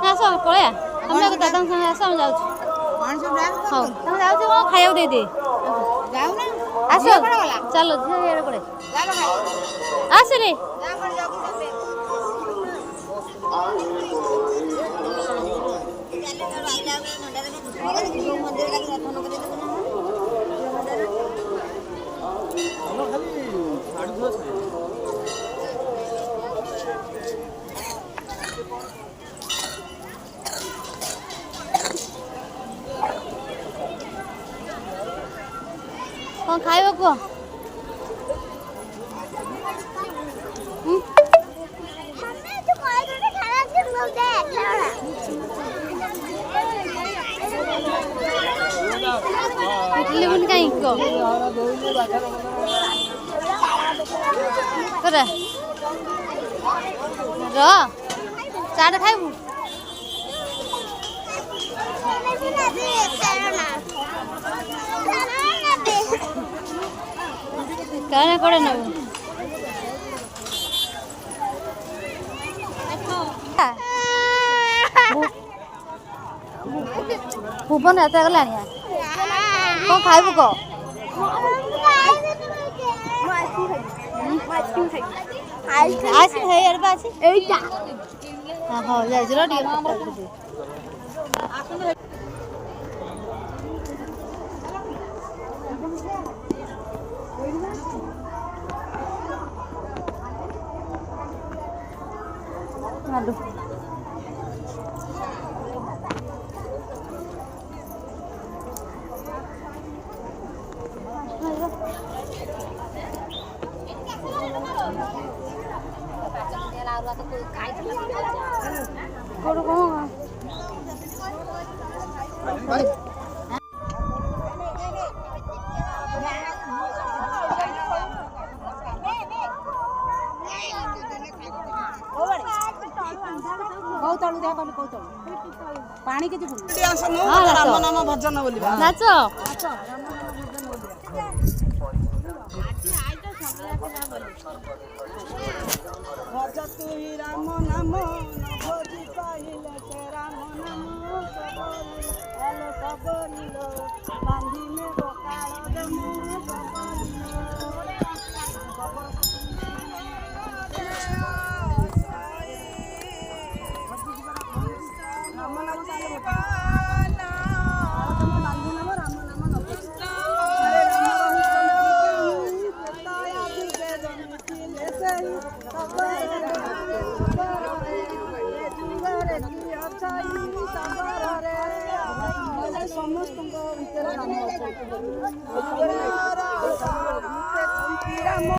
ଆସ ପଳେଆ ତମେ ଦାଦାଙ୍କ ସାଙ୍ଗେ ଆସ ଆମେ ଯାଉଛୁ ହଉ ତମେ ଯାଉଛୁ କଣ ଖାଇବାକୁ ଦେଇଦିଏ ଆସ ଚାଲ ଝିଅ ଇଆଡ଼େ ପଳେଇ ଆସରେ କଣ ଖାଇବ କୁହ ଇଟିଲି କାହିଁ କହ ର ଚାଟ ଖାଇବୁ କାଣା କଡ଼େ ନେବୁ ଭୁବନ ଏତେ ଗଲାଣି କଣ ଖାଇବୁ କହ ଆଇସ୍କ୍ରିମ୍ ହେଇଆଡ଼େ ବା ଅଛି ଏଇଟା ହଉ ଯାଇଛୁ ର ଟିକେ ଆଲୁ पानी के राम नाम भजन बोलिबा नाच भज तू ही राम नाम भजी पाइले से राम नाम सबरिलो बांधी में बकाल दमु समस्त भीतर